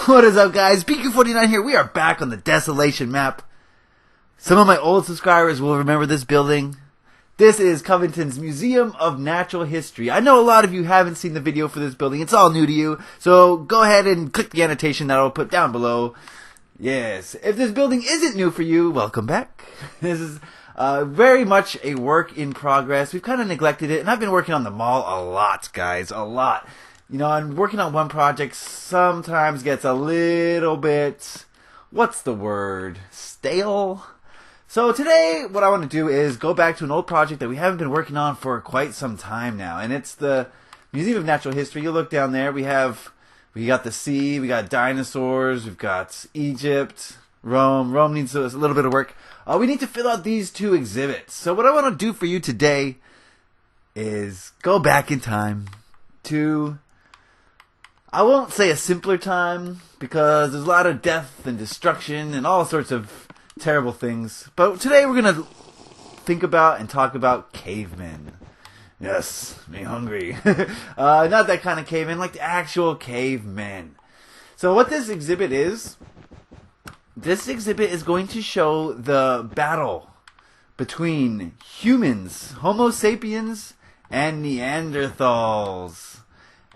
What is up, guys? Beancrew49 here. We are back on the Desolation map. Some of my old subscribers will remember this building. This is Coveton's Museum of Natural History. I know a lot of you haven't seen the video for this building. It's all new to you. So go ahead and click the annotation that I'll put down below. Yes, if this building isn't new for you, welcome back. This is very much a work in progress. We've kind of neglected it, and I've been working on the mall a lot, guys, a lot. You know, I'm working on one project sometimes gets a little bit, what's the word, stale? So today, what I want to do is go back to an old project that we haven't been working on for quite some time now, and it's the Museum of Natural History. You look down there, we got the sea, we got dinosaurs, we've got Egypt, Rome. Rome needs a little bit of work. We need to fill out these two exhibits. So what I want to do for you today is go back in time to, I won't say a simpler time, because there's a lot of death and destruction and all sorts of terrible things. But today we're going to think about and talk about cavemen. Yes, me hungry. Not that kind of cavemen, like the actual cavemen. So what this exhibit is going to show the battle between humans, Homo Sapiens, and Neanderthals,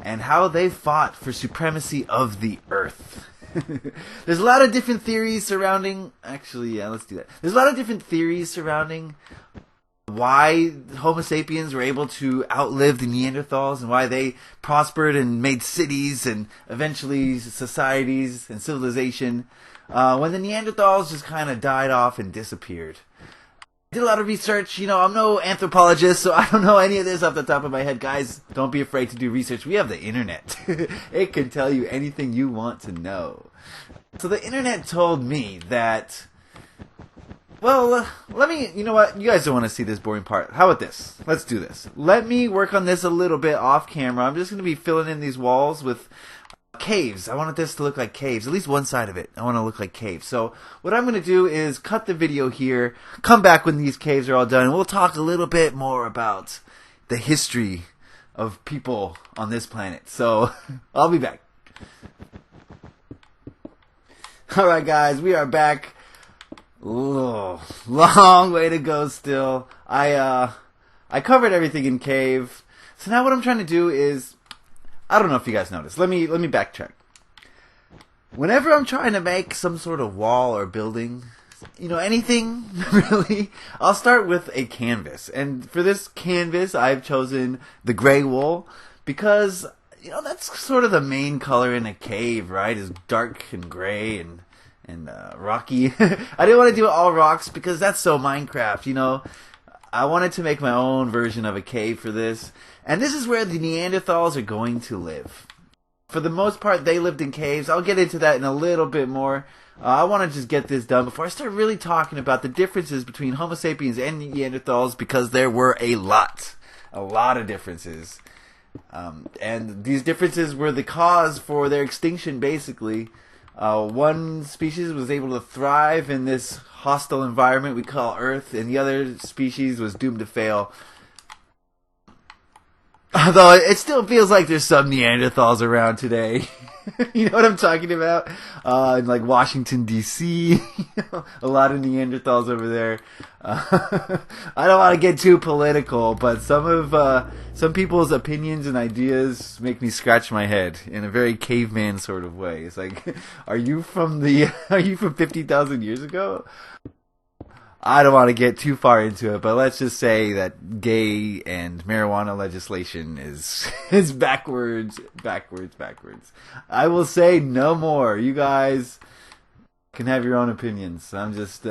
and how they fought for supremacy of the earth. There's a lot of different theories surrounding, let's do that. There's a lot of different theories surrounding why Homo Sapiens were able to outlive the Neanderthals and why they prospered and made cities and eventually societies and civilization, when the Neanderthals just kind of died off and disappeared. Did a lot of research. You know, I'm no anthropologist, so I don't know any of this off the top of my head. Guys, don't be afraid to do research. We have the internet. It can tell you anything you want to know. So the internet told me that, well, you know what? You guys don't want to see this boring part. How about this? Let's do this. Let me work on this a little bit off camera. I'm just going to be filling in these walls with caves. I wanted this to look like caves. At least one side of it. I want to look like caves. So what I'm going to do is cut the video here, come back when these caves are all done, and we'll talk a little bit more about the history of people on this planet. So I'll be back. Alright, guys, we are back. Ooh, long way to go still. I covered everything in cave. So now what I'm trying to do is, I don't know if you guys noticed. Let me backtrack. Whenever I'm trying to make some sort of wall or building, you know, anything really, I'll start with a canvas. And for this canvas, I've chosen the gray wool because, you know, that's sort of the main color in a cave, right? Is dark and gray and rocky. I didn't want to do it all rocks because that's so Minecraft, you know. I wanted to make my own version of a cave for this. And this is where the Neanderthals are going to live. For the most part, they lived in caves. I'll get into that in a little bit more. I want to just get this done before I start really talking about the differences between Homo Sapiens and Neanderthals, because there were a lot of differences. And these differences were the cause for their extinction, basically. One species was able to thrive in this hostile environment we call Earth, and the other species was doomed to fail. Although it still feels like there's some Neanderthals around today. You know what I'm talking about? In like Washington, D.C., a lot of Neanderthals over there. I don't want to get too political, but some people's opinions and ideas make me scratch my head in a very caveman sort of way. It's like, are you from 50,000 years ago? I don't want to get too far into it, but let's just say that gay and marijuana legislation is backwards. I will say no more. You guys can have your own opinions. I'm just...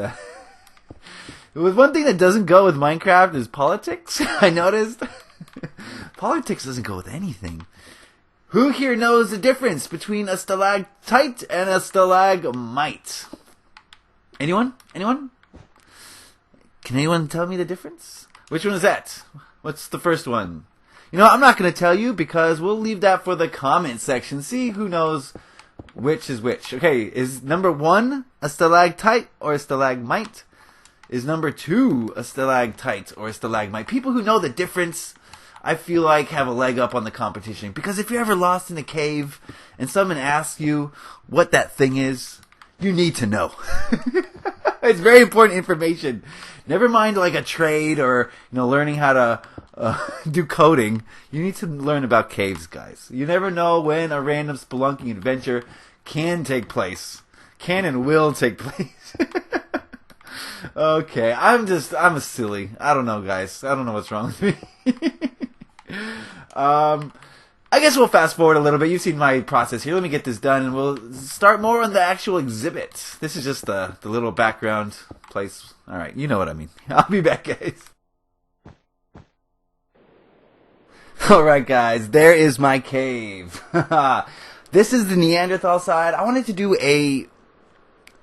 With one thing that doesn't go with Minecraft is politics, I noticed. Politics doesn't go with anything. Who here knows the difference between a stalactite and a stalagmite? Anyone? Can anyone tell me the difference? Which one is that? What's the first one? You know, I'm not going to tell you because we'll leave that for the comment section. See who knows which is which. Okay, is number 1 a stalactite or a stalagmite? Is number 2 a stalactite or a stalagmite? People who know the difference, I feel like have a leg up on the competition. Because if you're ever lost in a cave and someone asks you what that thing is, you need to know. It's very important information. Never mind like a trade or learning how to do coding. You need to learn about caves, guys. You never know when a random spelunking adventure can take place. Can and will take place. Okay, I'm a silly. I don't know, guys. I don't know what's wrong with me. I guess we'll fast forward a little bit. You've seen my process here. Let me get this done, and we'll start more on the actual exhibit. This is just the little background place. All right, you know what I mean. I'll be back, guys. All right, guys. There is my cave. This is the Neanderthal side. I wanted to do a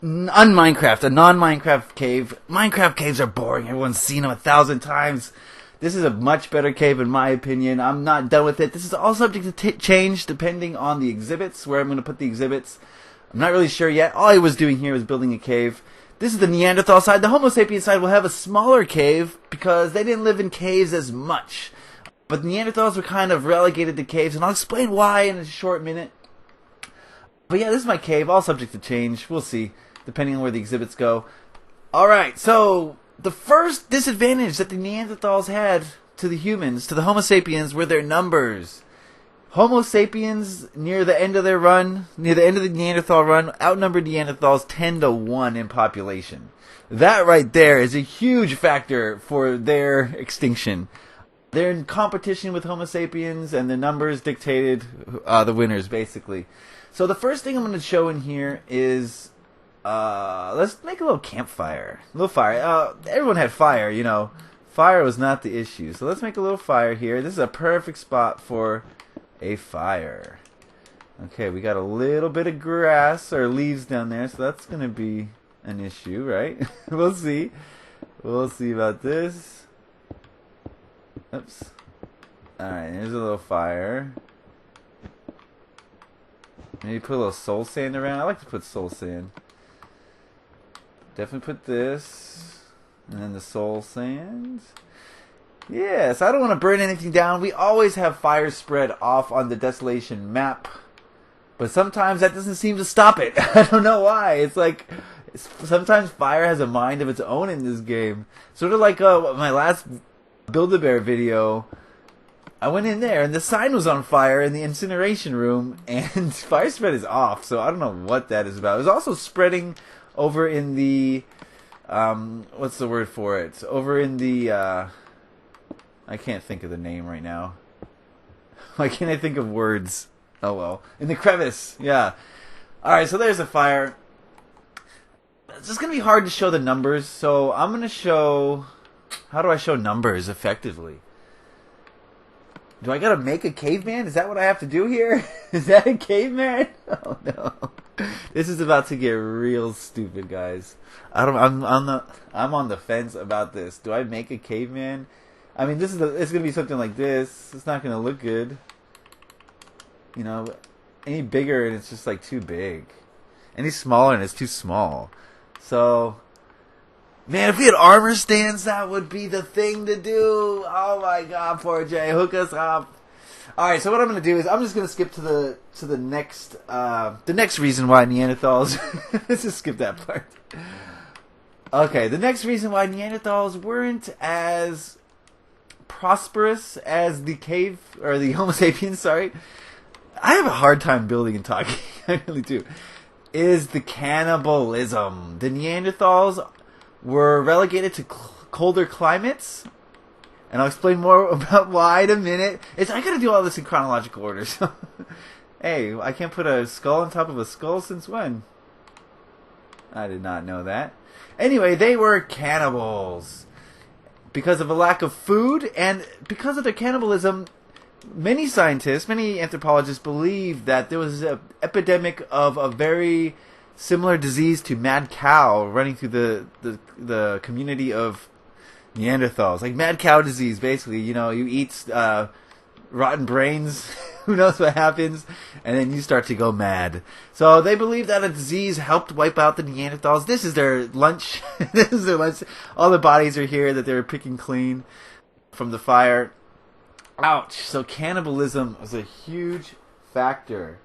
non-Minecraft cave. Minecraft caves are boring. Everyone's seen them 1,000 times. This is a much better cave in my opinion. I'm not done with it. This is all subject to change depending on the exhibits, where I'm going to put the exhibits. I'm not really sure yet. All I was doing here was building a cave. This is the Neanderthal side. The Homo Sapiens side will have a smaller cave because they didn't live in caves as much. But Neanderthals were kind of relegated to caves, and I'll explain why in a short minute. But yeah, this is my cave, all subject to change. We'll see, depending on where the exhibits go. Alright, so the first disadvantage that the Neanderthals had to the humans, to the Homo Sapiens, were their numbers. Homo Sapiens, near the end of their run, near the end of the Neanderthal run, outnumbered Neanderthals 10-1 in population. That right there is a huge factor for their extinction. They're in competition with Homo Sapiens, and the numbers dictated the winners, basically. So the first thing I'm going to show in here is, let's make a little campfire. A little fire. Everyone had fire, Fire was not the issue. So let's make a little fire here. This is a perfect spot for a fire. Okay, we got a little bit of grass or leaves down there, so that's going to be an issue, right? We'll see. We'll see about this. Oops. Alright, here's a little fire. Maybe put a little soul sand around. I like to put soul sand. Definitely put this. And then the soul sand. Yes, I don't want to burn anything down. We always have fires spread off on the Desolation map. But sometimes that doesn't seem to stop it. I don't know why. It's like, sometimes fire has a mind of its own in this game. Sort of like my last Build-A-Bear video. I went in there and the sign was on fire in the incineration room, and fire spread is off, so I don't know what that is about. It was also spreading over in the, what's the word for it? Over in the, I can't think of the name right now. Why can't I think of words? Oh well. In the crevice, yeah. Alright, so there's a fire. It's just going to be hard to show the numbers, so I'm going to show, how do I show numbers effectively? Do I gotta make a caveman? Is that what I have to do here? Is that a caveman? Oh no. This is about to get real stupid, guys. I'm on the fence about this. Do I make a caveman? I mean, it's gonna be something like this. It's not gonna look good. Any bigger and it's just like too big. Any smaller and it's too small. So, man, if we had armor stands, that would be the thing to do. Oh my god, poor Jay, hook us up. Alright, so what I'm going to do is I'm just going to skip to the next reason why Neanderthals... Let's just skip that part. Okay, the next reason why Neanderthals weren't as prosperous as the Homo sapiens, sorry. I have a hard time building and talking, I really do. Is the cannibalism. The Neanderthals were relegated to colder climates, and I'll explain more about why in a minute. I gotta do all this in chronological order, so... Hey, I can't put a skull on top of a skull since when? I did not know that. Anyway, they were cannibals. Because of a lack of food, and because of their cannibalism, many scientists, many anthropologists believe that there was an epidemic of a very similar disease to mad cow running through the community of Neanderthals. Like mad cow disease, basically. You eat rotten brains, who knows what happens, and then you start to go mad. So they believe that a disease helped wipe out the Neanderthals. This is their lunch. This is their lunch. All the bodies are here that they were picking clean from the fire. Ouch. So cannibalism was a huge factor.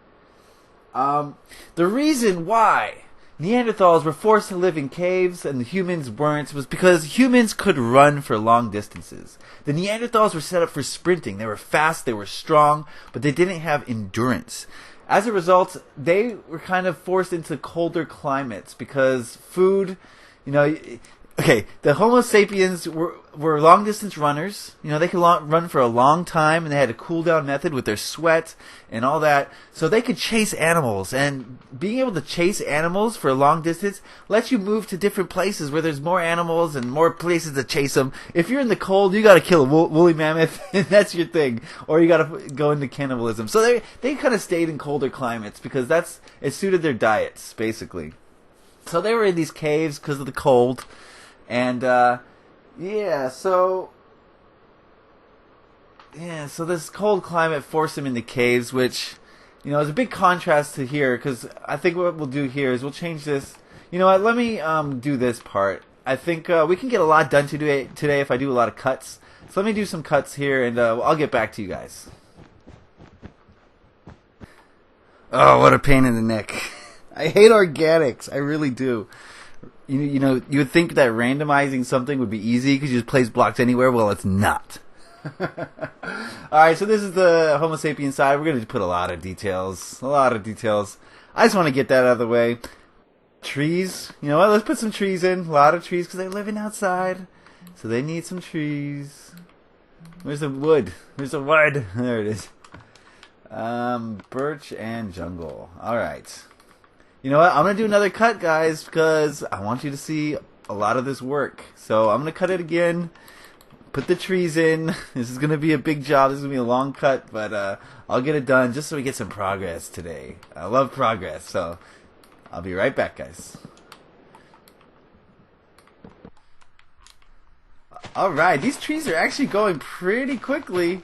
The reason why Neanderthals were forced to live in caves and the humans weren't was because humans could run for long distances. The Neanderthals were set up for sprinting. They were fast, they were strong, but they didn't have endurance. As a result, they were kind of forced into colder climates because food, okay, the Homo Sapiens were long-distance runners. They could run for a long time, and they had a cool-down method with their sweat and all that. So they could chase animals, and being able to chase animals for a long distance lets you move to different places where there's more animals and more places to chase them. If you're in the cold, you gotta kill a woolly mammoth, and that's your thing. Or you gotta go into cannibalism. So they kind of stayed in colder climates because it suited their diets, basically. So they were in these caves because of the cold. And, so this cold climate forced them into caves, which, is a big contrast to here, because I think what we'll do here is we'll change this. You know what, let me, do this part. I think, we can get a lot done today if I do a lot of cuts. So let me do some cuts here, and, I'll get back to you guys. Oh, what a pain in the neck. I hate organics. I really do. You would think that randomizing something would be easy because you just place blocks anywhere. Well, it's not. Alright, so this is the Homo Sapiens side. We're going to put a lot of details. I just want to get that out of the way. Trees. You know what? Let's put some trees in. A lot of trees because they're living outside. So they need some trees. Where's the wood? There it is. Birch and jungle. Alright. You know what? I'm going to do another cut, guys, because I want you to see a lot of this work. So I'm going to cut it again, put the trees in. This is going to be a big job. This is going to be a long cut, but I'll get it done just so we get some progress today. I love progress, so I'll be right back, guys. Alright, these trees are actually going pretty quickly.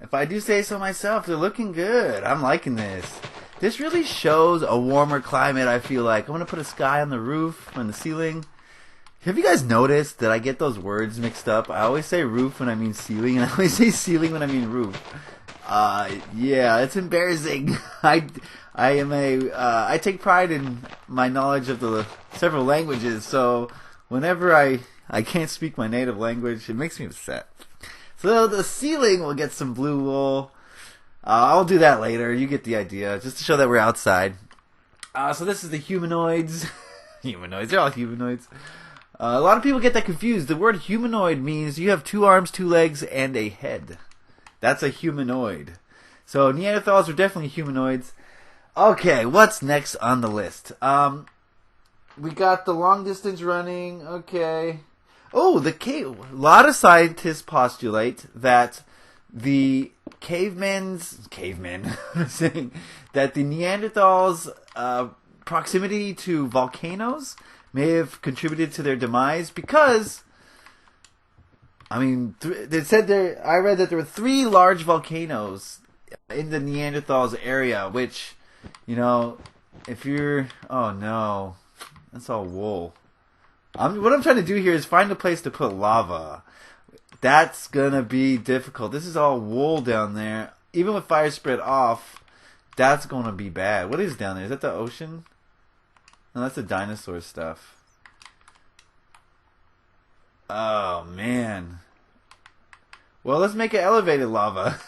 If I do say so myself, they're looking good. I'm liking this. This really shows a warmer climate, I feel like. I'm going to put a sky on the roof, on the ceiling. Have you guys noticed that I get those words mixed up? I always say roof when I mean ceiling, and I always say ceiling when I mean roof. Yeah, it's embarrassing. I take pride in my knowledge of the several languages, so whenever I can't speak my native language, it makes me upset. So the ceiling will get some blue wool. I'll do that later. You get the idea. Just to show that we're outside. So this is the humanoids. Humanoids. They're all humanoids. A lot of people get that confused. The word humanoid means you have 2 arms, 2 legs, and a head. That's a humanoid. So Neanderthals are definitely humanoids. Okay, what's next on the list? We got the long distance running. Okay. Oh, the cave. A lot of scientists postulate that the cavemen saying that the Neanderthals' proximity to volcanoes may have contributed to their demise because, they said I read that there were 3 large volcanoes in the Neanderthals area, which, if you're, oh no, that's all wool. What I'm trying to do here is find a place to put lava. That's gonna be difficult. This is all wool down there. Even with fire spread off, that's gonna be bad. What is down there? Is that the ocean? No, that's the dinosaur stuff. Oh, man. Well, let's make it elevated lava.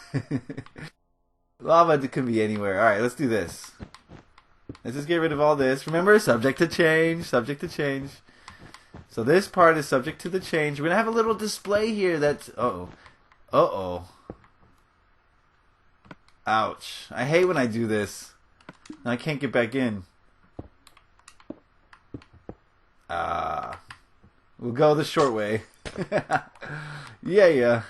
Lava can be anywhere. Alright, let's do this. Let's just get rid of all this. Remember, subject to change. So this part is subject to the change. We're going to have a little display here that's... Uh-oh. Ouch. I hate when I do this. And I can't get back in. We'll go the short way. Yeah.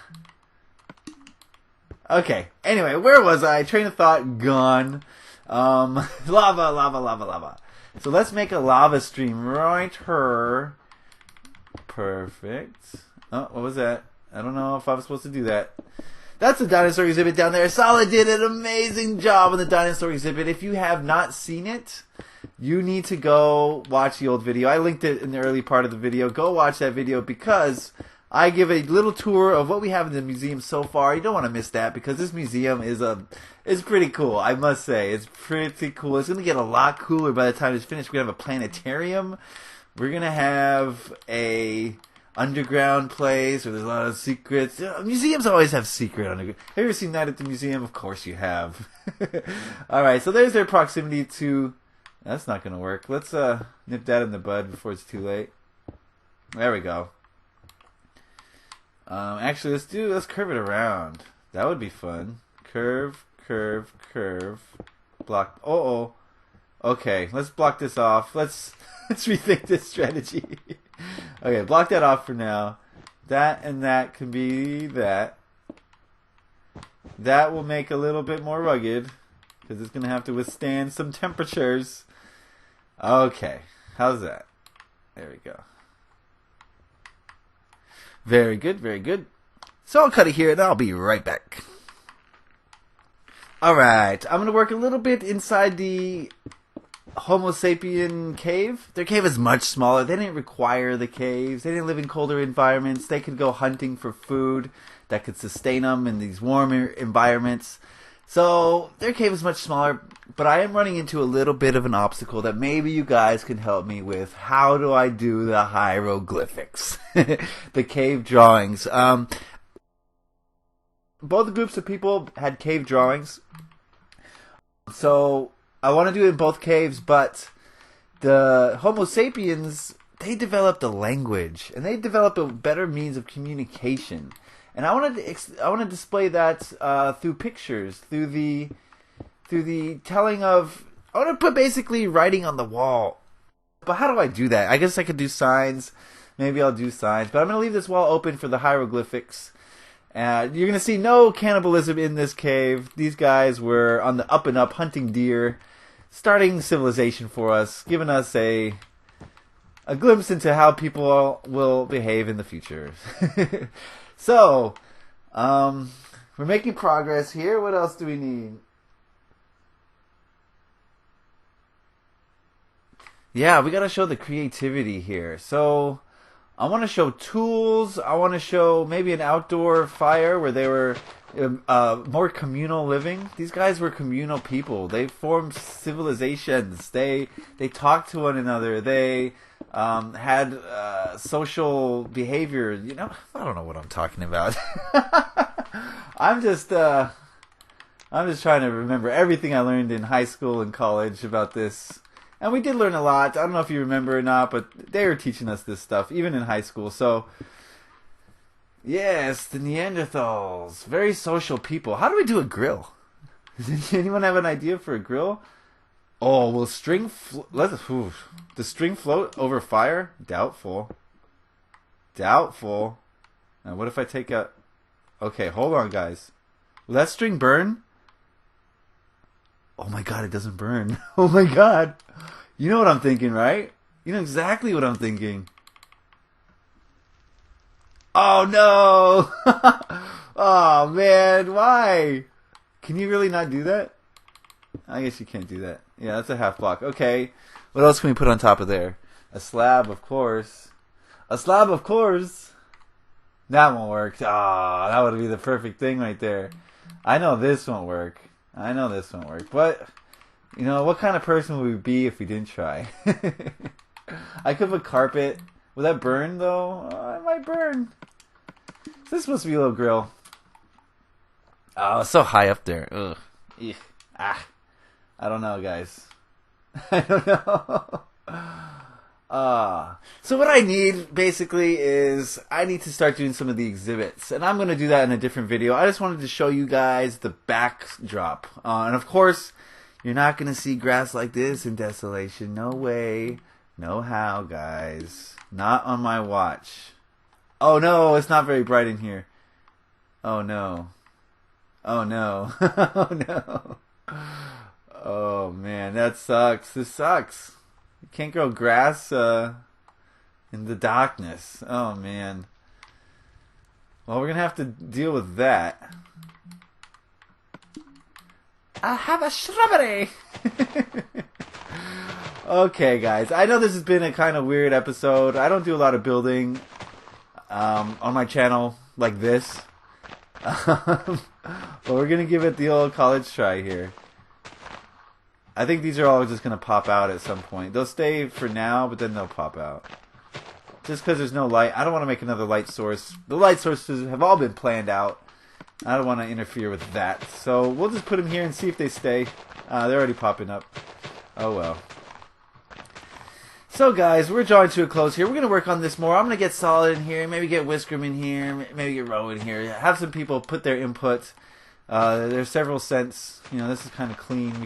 Okay. Anyway, where was I? Train of thought gone. Lava. So let's make a lava stream right here. Perfect. Oh, what was that? I don't know if I was supposed to do that. That's the dinosaur exhibit down there. Solid did an amazing job on the dinosaur exhibit. If you have not seen it, you need to go watch the old video. I linked it in the early part of the video. Go watch that video because I give a little tour of what we have in the museum so far. You don't want to miss that because this museum is pretty cool. I must say, it's pretty cool. It's gonna get a lot cooler by the time it's finished. We're gonna have a planetarium. We're gonna have a underground place where there's a lot of secrets. Museums always have secret underground. Have you ever seen Night at the Museum? Of course you have. Alright, so there's their proximity to... That's not gonna work. Let's nip that in the bud before it's too late. There we go. Actually, let's curve it around. That would be fun. Curve, curve, curve. Block. Oh. Okay, let's block this off. Let's rethink this strategy. Okay, block that off for now. That and that can be that. That will make a little bit more rugged because it's gonna have to withstand some temperatures. Okay, how's that? There we go. Very good, very good. So I'll cut it here and I'll be right back. Alright, I'm going to work a little bit inside the Homo Sapien cave. Their cave is much smaller. They didn't require the caves. They didn't live in colder environments. They could go hunting for food that could sustain them in these warmer environments. So their cave is much smaller, but I am running into a little bit of an obstacle that maybe you guys can help me with. How do I do the hieroglyphics? The cave drawings. Both groups of people had cave drawings. So I want to do it in both caves, but the Homo sapiens, they developed a language, and they developed a better means of communication. And I want to display that through pictures, through the telling of. I want to put basically writing on the wall. But how do I do that? I guess I could do signs. Maybe I'll do signs. But I'm going to leave this wall open for the hieroglyphics. You're going to see no cannibalism in this cave. These guys were on the up and up hunting deer, starting civilization for us, giving us a glimpse into how people will behave in the future. So, we're making progress here. What else do we need? Yeah, we gotta show the creativity here. So, I want to show tools. I want to show maybe an outdoor fire where they were more communal living. These guys were communal people. They formed civilizations. They talked to one another. They had social behavior. You know, I don't know what I'm talking about. I'm just trying to remember everything I learned in high school and college about this. And we did learn a lot. I don't know if you remember or not, but they were teaching us this stuff, even in high school. So, yes, the Neanderthals. Very social people. How do we do a grill? Does anyone have an idea for a grill? Oh, will string the string float over fire? Doubtful. Doubtful. Now, what if I take out... Okay, hold on, guys. Will that string burn? Oh my god, it doesn't burn. Oh my god. You know what I'm thinking, right? You know exactly what I'm thinking. Oh no! Oh man, why? Can you really not do that? I guess you can't do that. Yeah, that's a half block. Okay, what else can we put on top of there? A slab, of course. A slab, of course. That won't work. Ah, that would be the perfect thing right there. I know this won't work. I know this won't work, but, you know, what kind of person would we be if we didn't try? I could put carpet. Will that burn, though? Oh, it might burn. Is this supposed to be a little grill? Oh, it's so high up there. Ugh. Eugh. Ah. I don't know, guys. I don't know. So what I need, basically, is I need to start doing some of the exhibits. And I'm going to do that in a different video. I just wanted to show you guys the backdrop. And of course, you're not going to see grass like this in Desolation. No way. No how, guys. Not on my watch. Oh no, it's not very bright in here. Oh no. Oh no. Oh no. Oh man, that sucks. This sucks. You can't grow grass in the darkness. Oh man. Well, we're gonna have to deal with that. I have a shrubbery. Okay, guys. I know this has been a kind of weird episode. I don't do a lot of building. on my channel like this. But we're going to give it the old college try here. I think these are all just going to pop out at some point. They'll stay for now, but then they'll pop out. Just because there's no light. I don't want to make another light source. The light sources have all been planned out. I don't want to interfere with that. So we'll just put them here and see if they stay. They're already popping up. Oh well. So guys, we're drawing to a close here. We're going to work on this more. I'm going to get Solid in here. Maybe get Whiskerm in here. Maybe get Roe in here. Have some people put their input. There's several cents. You know, this is kind of clean.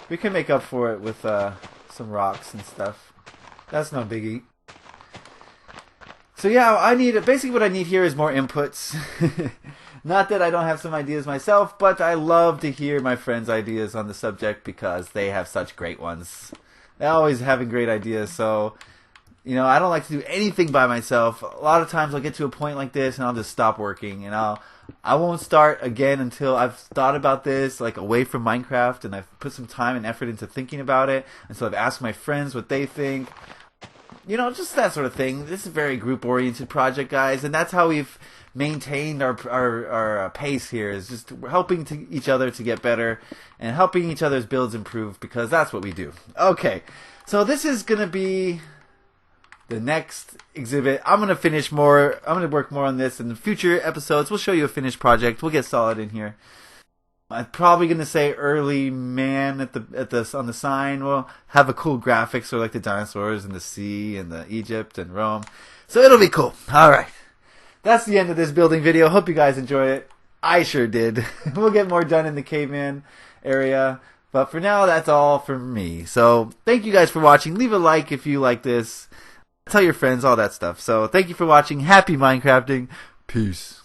We can make up for it with some rocks and stuff. That's no biggie. So yeah, basically what I need here is more inputs. Not that I don't have some ideas myself, but I love to hear my friends' ideas on the subject because they have such great ones. They're always having great ideas, so you know, I don't like to do anything by myself. A lot of times I'll get to a point like this and I'll just stop working, and I won't start again until I've thought about this, like away from Minecraft, and I've put some time and effort into thinking about it, and so I've asked my friends what they think. You know, just that sort of thing. This is a very group-oriented project, guys, and that's how we've maintained our pace here, is just helping each other to get better and helping each other's builds improve, because that's what we do. Okay, so this is going to be the next exhibit. I'm going to work more on this in the future episodes. We'll show you a finished project. We'll get Solid in here. I'm probably gonna say early man on the sign. We'll have a cool graphics, so like the dinosaurs and the sea and the Egypt and Rome. So it'll be cool. All right, that's the end of this building video. Hope you guys enjoy it. I sure did. We'll get more done in the caveman area, but for now, that's all from me. So thank you guys for watching. Leave a like if you like this. Tell your friends, all that stuff. So thank you for watching. Happy Minecrafting. Peace.